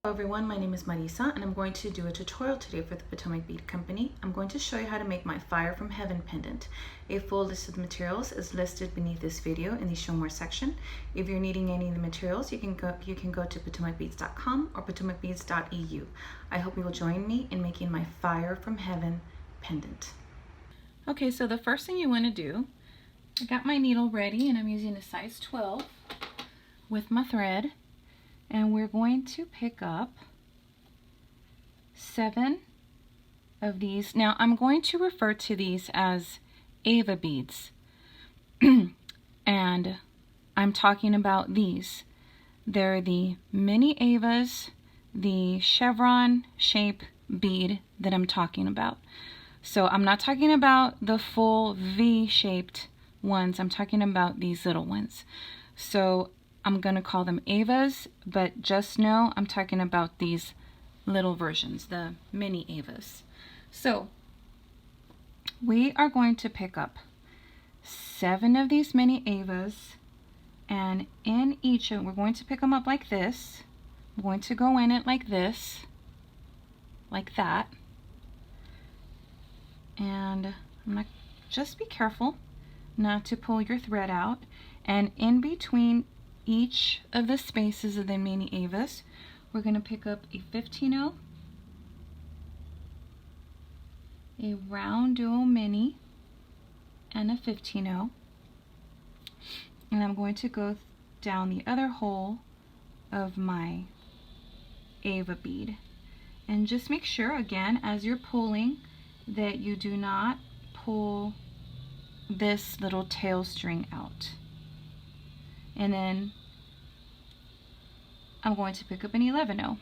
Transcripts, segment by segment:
Hello everyone, my name is Marissa and I'm going to do a tutorial today for the Potomac Bead Company. I'm going to show you how to make my Fire from Heaven pendant. A full list of the materials is listed beneath this video in the Show More section. If you're needing any of the materials, you can go to PotomacBeads.com or PotomacBeads.eu. I hope you will join me in making my Fire from Heaven pendant. Okay, so the first thing you want to do, I got my needle ready and I'm using a size 12 with my thread. And we're going to pick up 7 of these. Now I'm going to refer to these as EVA beads. And I'm talking about these. They're the mini EVAs, the chevron shape bead that I'm talking about. So I'm not talking about the full V-shaped ones. I'm talking about these little ones. So I'm going to call them EVAs, but just know I'm talking about these little versions, the mini EVAs. So we are going to pick up 7 of these mini EVAs, and in each of, we're going to pick them up like this. I'm going to go in it like this, like that. And just be careful not to pull your thread out. And in between each of the spaces of the mini EVAs, we're going to pick up a 15-0, a RounDuo mini, and a 15-0. And I'm going to go down the other hole of my EVA bead. And just make sure, again, as you're pulling, that you do not pull this little tail string out. And then I'm going to pick up an 11-0.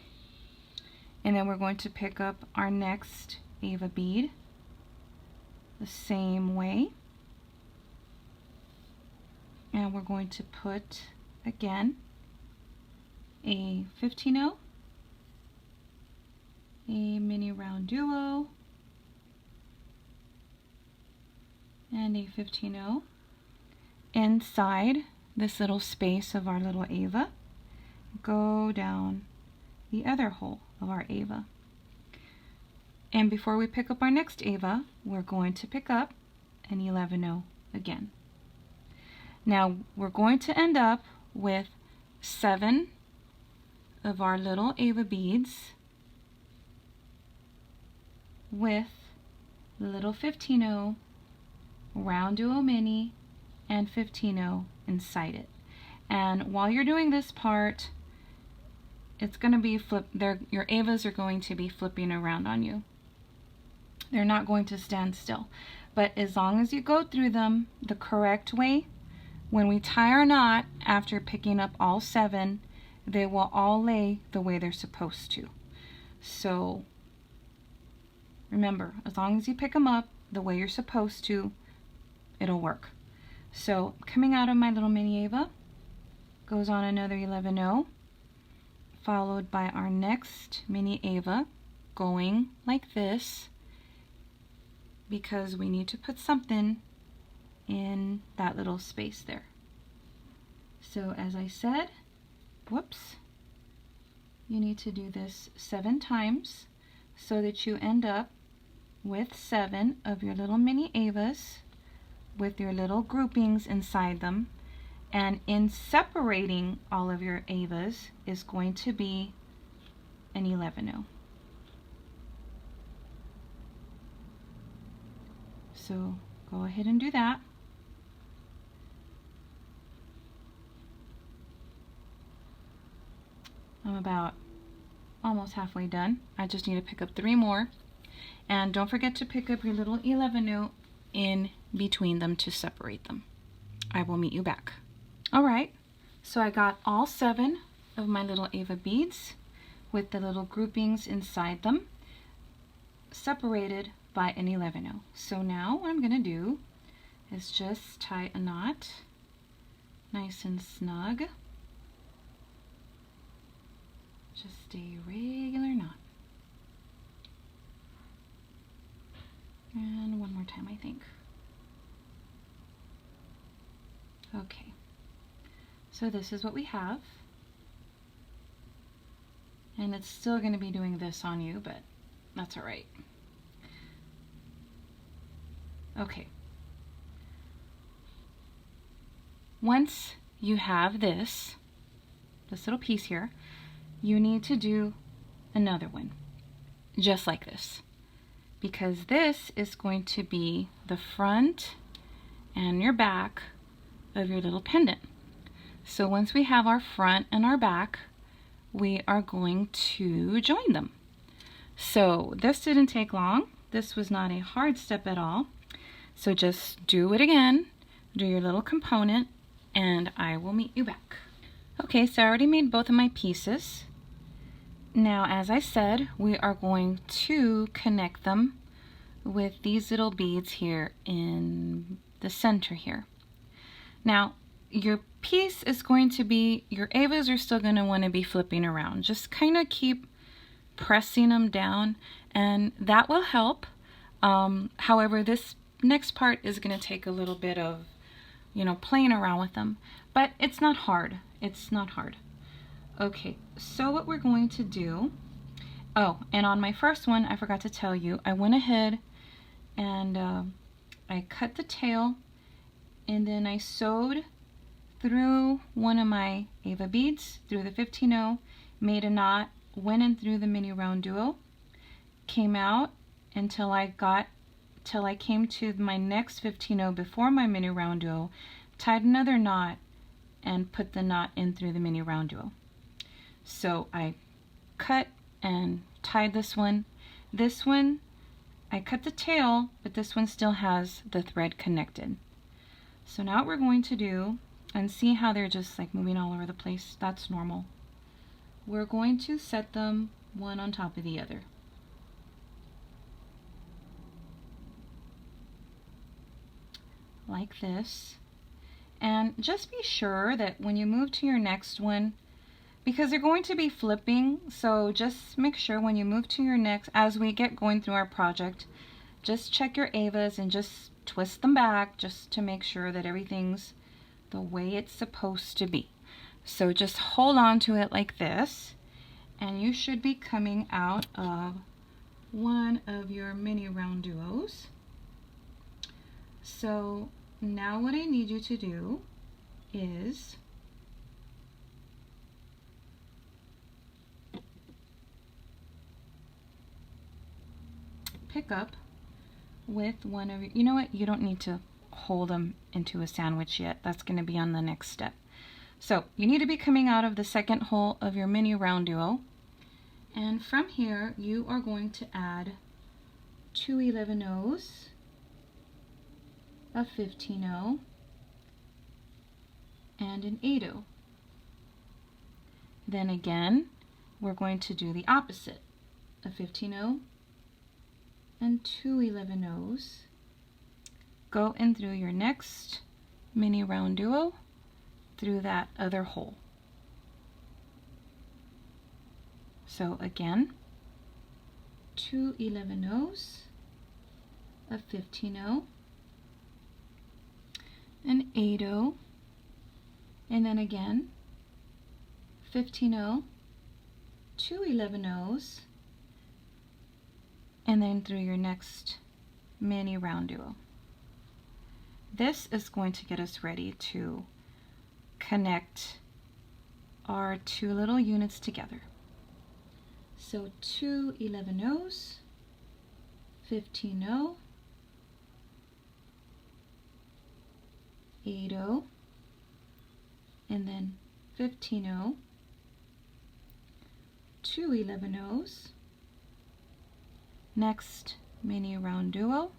And then we're going to pick up our next EVA bead the same way. And we're going to put, again, a 15-0, a mini RounDuo, and a 15-0 inside this little space of our little EVA. Go down the other hole of our EVA. And before we pick up our next EVA, we're going to pick up an 11-0 again. Now we're going to end up with 7 of our little EVA beads with the little 15-0, RounDuo mini, and 15-0 inside it. And while you're doing this part, it's going to be your EVAs are going to be flipping around on you. They're not going to stand still. But as long as you go through them the correct way, when we tie our knot after picking up all 7, they will all lay the way they're supposed to. So remember, as long as you pick them up the way you're supposed to, it'll work. So coming out of my little mini EVA, goes on another 11-0, followed by our next mini EVA, going like this, because we need to put something in that little space there. So as I said, whoops, you need to do this 7 times so that you end up with 7 of your little mini EVAs with your little groupings inside them. And in separating all of your EVAs is going to be an 11-0. So go ahead and do that. I'm about almost halfway done. I just need to pick up 3 more. And don't forget to pick up your little 11-0 in between them to separate them. I will meet you back. Alright, so I got all 7 of my little EVA beads with the little groupings inside them, separated by an 11-0. So now what I'm going to do is just tie a knot nice and snug. Just a regular knot. And one more time, I think. Okay. So this is what we have. And it's still going to be doing this on you, but that's all right. Okay. Once you have this little piece here, you need to do another one, just like this, because this is going to be the front and your back of your little pendant. So once we have our front and our back, we are going to join them. So this didn't take long. This was not a hard step at all. So just do it again, do your little component, and I will meet you back. Okay, so I already made both of my pieces. Now, as I said, we are going to connect them with these little beads here in the center here. Now, your piece is going to be, your EVAs are still going to want to be flipping around. Just kind of keep pressing them down, and that will help. However, this next part is going to take a little bit of, playing around with them, but it's not hard. It's not hard. Okay, so what we're going to do, oh, and on my first one, I forgot to tell you, I went ahead and I cut the tail, and then I sewed through one of my EVA beads, through the 15-0, made a knot, went in through the mini RounDuo, came out until I came to my next 15-0 before my mini RounDuo, tied another knot, and put the knot in through the mini RounDuo. So I cut and tied this one. This one, I cut the tail, but this one still has the thread connected. So now what we're going to do, and see how they're just like moving all over the place, that's normal. We're going to set them one on top of the other. Like this. And just be sure that when you move to your next one, because they're going to be flipping, so just make sure when you move to your next, as we get going through our project, just check your EVAs and just twist them back just to make sure that everything's the way it's supposed to be. So just hold on to it like this, and you should be coming out of one of your mini RounDuos. So now what I need you to do is pick up with one of your, you know what, you don't need to hold them into a sandwich yet. That's going to be on the next step. So you need to be coming out of the second hole of your mini RounDuo, and from here you are going to add 2 11-0s, a 15-0, and an 8-0. Then again, we're going to do the opposite, a 15-0 and 2 11-0s. Go in through your next mini RounDuo through that other hole. So again, 2 11-0s, a 15-0, an 8-0, and then again 15-0, 2 11-0s, and then through your next mini RounDuo. This is going to get us ready to connect our two little units together. So 2 11-0s, 15-0, 8-0, and then 15-0, 2 11-0s, next mini RounDuo,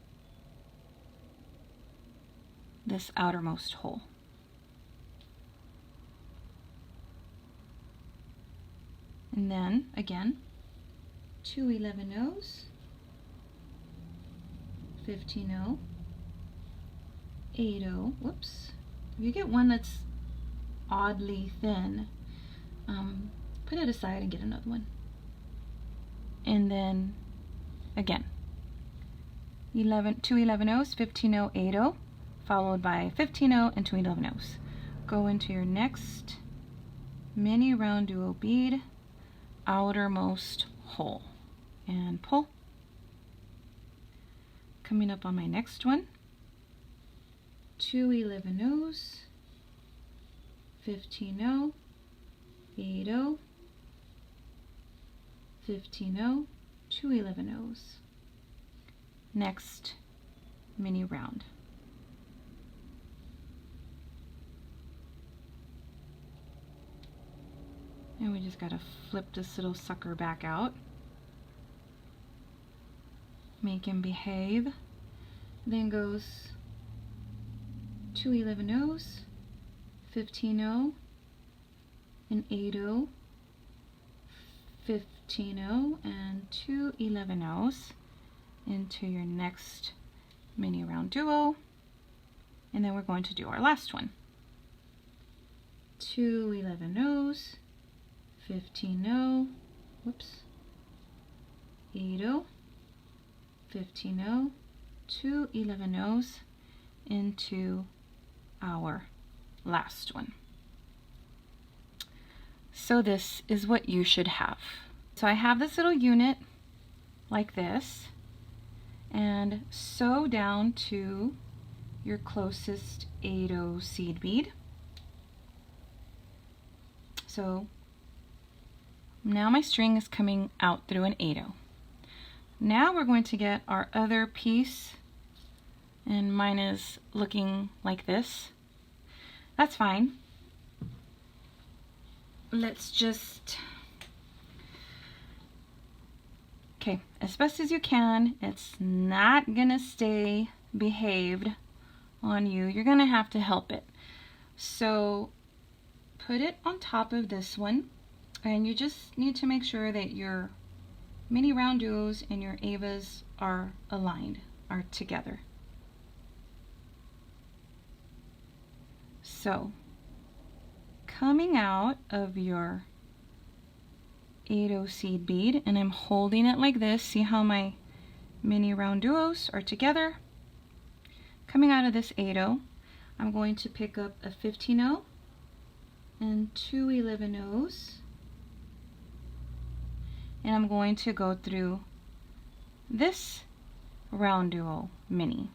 this outermost hole. And then again, 2 11-0s, 15-0, 8-0, whoops. If you get one that's oddly thin, put it aside and get another one. And then again, 2 11-0s, 15-0, 8-0, followed by 15-0 and 2 11-0s. Go into your next mini RounDuo bead, outermost hole and pull. Coming up on my next one, 2 11-0s, 15-0, 8-0, 15-0, 2 11-0s. Next mini round. And we just gotta flip this little sucker back out. Make him behave. Then goes 2 11-0s, 15-0, an 8-0, 15-0, and 2 11-0s into your next mini round duo. And then we're going to do our last one. 2 11-0s, 15-0, whoops, 8-0, 15-0, 2 11-0s into our last one. So this is what you should have. So I have this little unit like this, and sew down to your closest 8-0 seed bead. So now my string is coming out through an 8-0. Now we're going to get our other piece, and mine is looking like this. That's fine. Let's just, okay, as best as you can. It's not gonna stay behaved on you. You're gonna have to help it. So put it on top of this one, and you just need to make sure that your mini round duos and your Evas are aligned, are together. So coming out of your 8-0 seed bead, and I'm holding it like this. See how my mini round duos are together? Coming out of this 8-0, I'm going to pick up a 15-0 and 2 11-0s, and I'm going to go through this round duo mini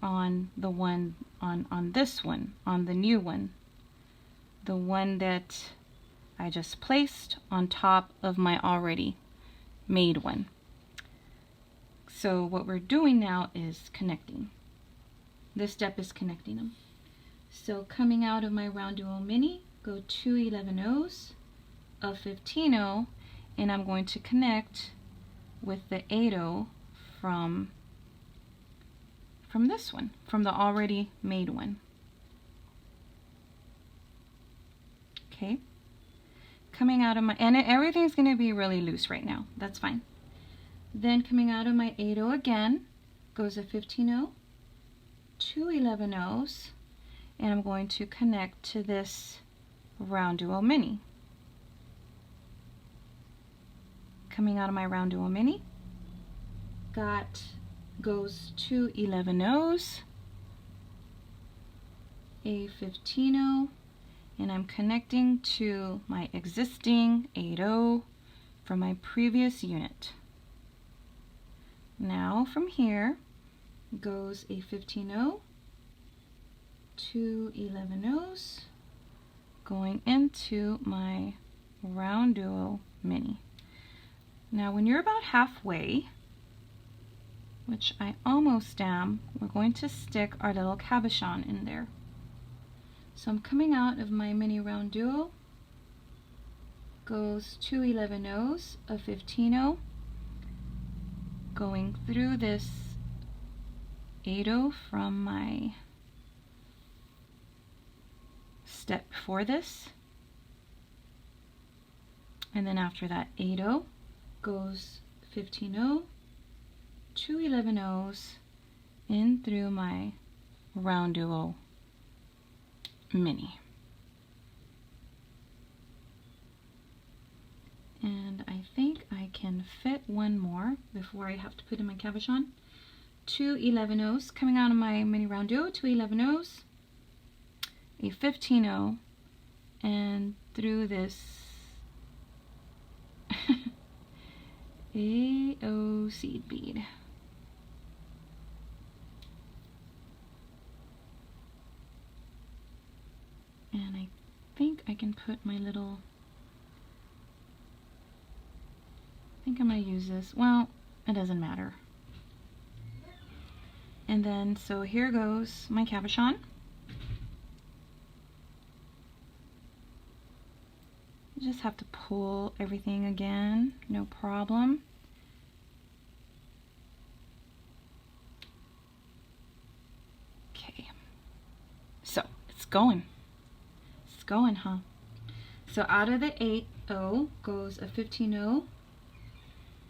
on the one on this one, on the new one, the one that I just placed on top of my already made one. So what we're doing now is connecting. This step is connecting them. So coming out of my round duo mini, go 2 11-0s, a 15-0, and I'm going to connect with the 8-0 from this one, from the already made one. Okay, coming out of my, and everything's going to be really loose right now, that's fine. Then coming out of my 8-0 again, goes a 15-0, 2 11-0s, and I'm going to connect to this round duo mini. Coming out of my round duo mini, goes 2 11-0s, a 15-0, and I'm connecting to my existing 8-0 from my previous unit. Now from here goes a 15-0, 2 11-0s, going into my round duo mini. Now when you're about halfway, which I almost am, we're going to stick our little cabochon in there. So I'm coming out of my mini round duo, goes 2 11-0s, a 15-0, going through this 8-0 from my step before this, and then after that 8-0 goes 15-0, 2 11-0s in through my round duo mini. And I think I can fit one more before I have to put in my cabochon. 2 11-0s coming out of my mini round duo, 2 11-0s, a 15-0, and through this AO seed bead. And I think I can put my little, I think I'm going to use this. Well, it doesn't matter. And then, so here goes my cabochon. You just have to pull everything again, no problem. Okay, so it's going. It's going, huh? So out of the 8-0 goes a 15-0,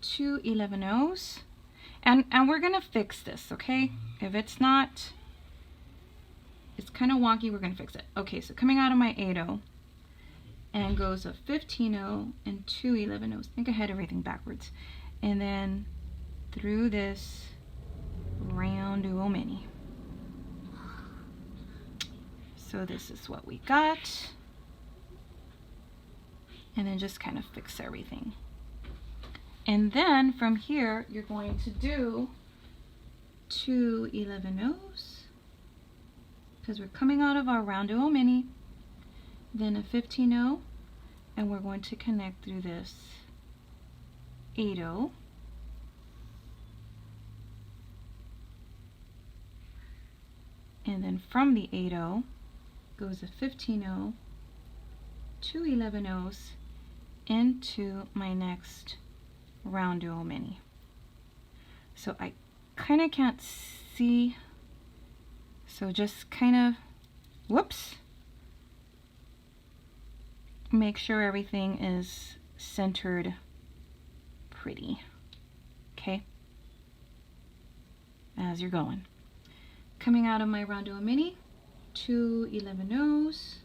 2 11-0s. And we're gonna fix this, okay? If it's not, it's kind of wonky, we're gonna fix it. Okay, so coming out of my 8-0 and goes a 15-0 and 2 11-0s. I think I had everything backwards. And then through this RounDuo mini. So this is what we got. And then just kind of fix everything. And then from here, you're going to do 2 11-0s, because we're coming out of our RounDuo mini, then a 15-0, and we're going to connect through this 8-0. And then from the 8-0 goes a 15-0, 2 11-0s into my next RounDuo mini. So I kind of can't see, so just kind of, whoops, make sure everything is centered pretty, okay, as you're going. Coming out of my RounDuo mini, 2 11-0s,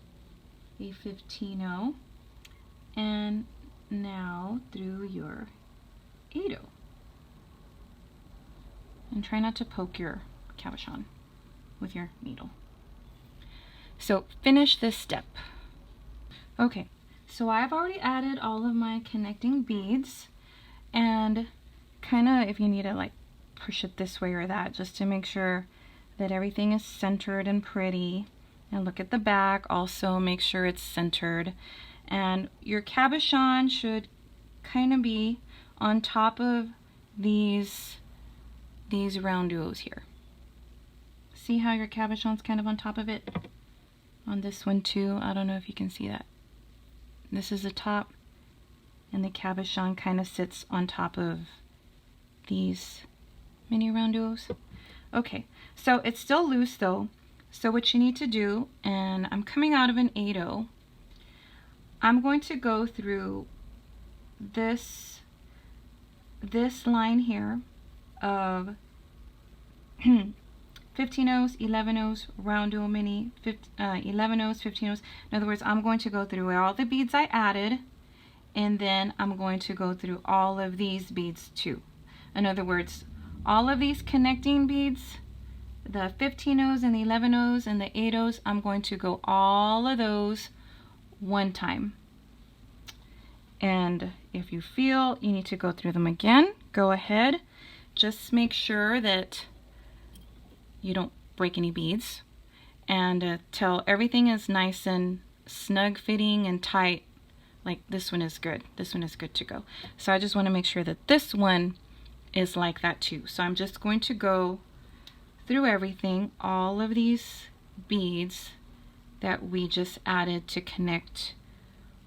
a 15-0, and now through your 8-0. And try not to poke your cabochon with your needle. So finish this step. Okay, so I've already added all of my connecting beads, and kind of, if you need to like push it this way or that, just to make sure that everything is centered and pretty. And look at the back, also make sure it's centered. And your cabochon should kind of be on top of these RounDuos here. See how your cabochon's kind of on top of it? On this one too, I don't know if you can see that. This is the top, and the cabochon kind of sits on top of these mini RounDuos. Okay, so it's still loose though. So what you need to do, and I'm coming out of an 8-0, I'm going to go through this line here of 15-0s, 11-0s, RounDuo mini, 11-0s, 15-0s. In other words, I'm going to go through all the beads I added, and then I'm going to go through all of these beads too. In other words, all of these connecting beads, the 15-0s and the 11-0s and the 8-0s, I'm going to go all of those one time. And if you feel you need to go through them again, go ahead. Just make sure that you don't break any beads, and till everything is nice and snug fitting and tight. Like this one is good. This one is good to go. So I just want to make sure that this one is like that too. So I'm just going to go through everything, all of these beads that we just added to connect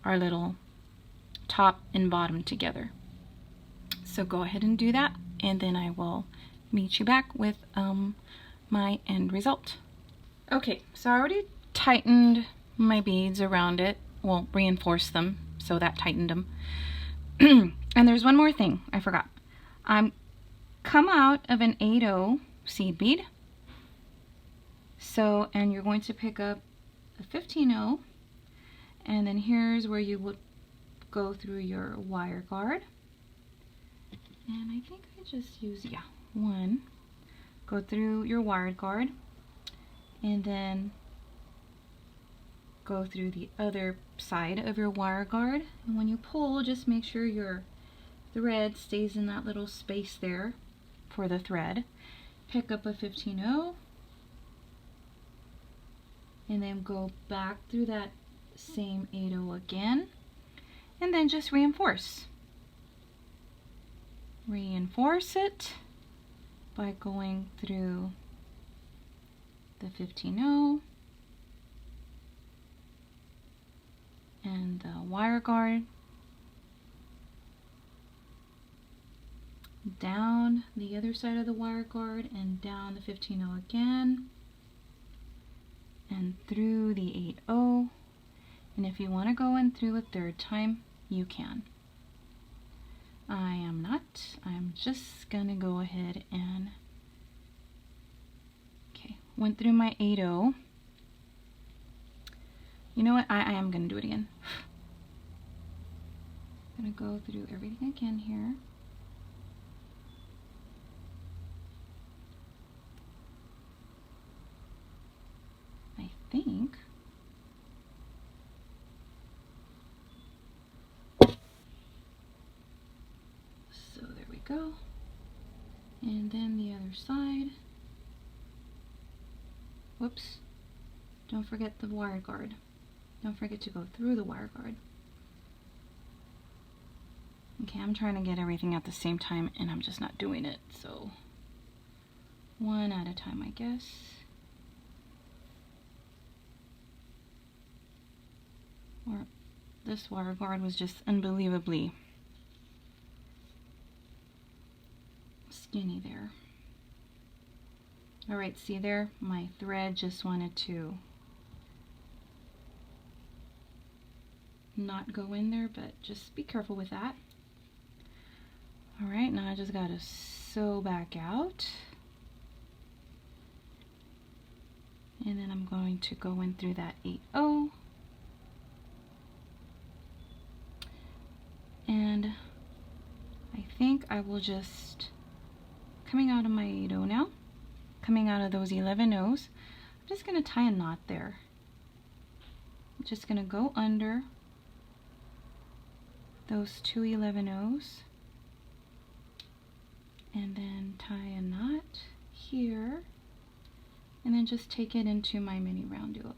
our little top and bottom together. So go ahead and do that, and then I will meet you back with my end result. Okay, so I already tightened my beads around it, well, reinforced them, so that tightened them. And there's one more thing I forgot. I'm come out of an 8-0 seed bead. So, and you're going to pick up a 15-0, and then here's where you would go through your wire guard. And I think I just use, yeah, one. Go through your wire guard, and then go through the other side of your wire guard. And when you pull, just make sure your thread stays in that little space there for the thread. Pick up a 15-0 and then go back through that same 8-0 again, and then just reinforce. Reinforce it by going through the 15-0 and the wire guard, down the other side of the wire guard and down the 15-0 again, and through the 8-0. And if you want to go in through a third time, you can. I am not. I'm just gonna go ahead and, okay, went through my 8-0. You know what? I am gonna do it again. I'm gonna go through everything again here. I think. So there we go. And then the other side. Whoops. Don't forget the wire guard. Don't forget to go through the wire guard. Okay, I'm trying to get everything at the same time and I'm just not doing it. So one at a time, I guess. Or this wire guard was just unbelievably skinny there. All right, see there? My thread just wanted to not go in there, but just be careful with that. All right, now I just gotta sew back out. And then I'm going to go in through that 8-0. And I think I will just, coming out of my 8-0 now, coming out of those 11-0s, I'm just going to tie a knot there. I'm just going to go under those two 11-0s and then tie a knot here and then just take it into my mini RounDuo.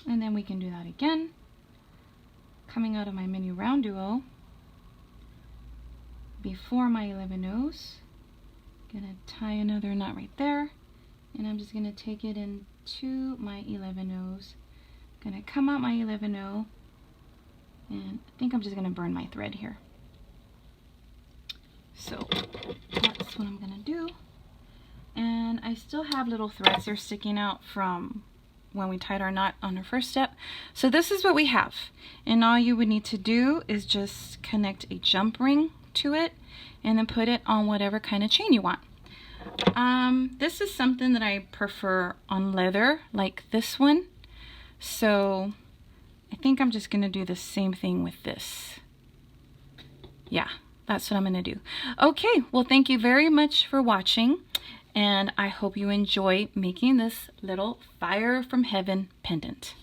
And then we can do that again. Coming out of my mini RounDuo, before my 11-0s, gonna tie another knot right there, and I'm just gonna take it into my 11-0s. Gonna come out my 11-0, and I think I'm just gonna burn my thread here. So that's what I'm gonna do. And I still have little threads that are sticking out from when we tied our knot on our first step. So this is what we have, and all you would need to do is just connect a jump ring to it and then put it on whatever kind of chain you want. This is something that I prefer on leather, like this one, so I think I'm just gonna do the same thing with this. Yeah, that's what I'm gonna do. Okay, well, thank you very much for watching, and I hope you enjoy making this little Fire from Heaven pendant.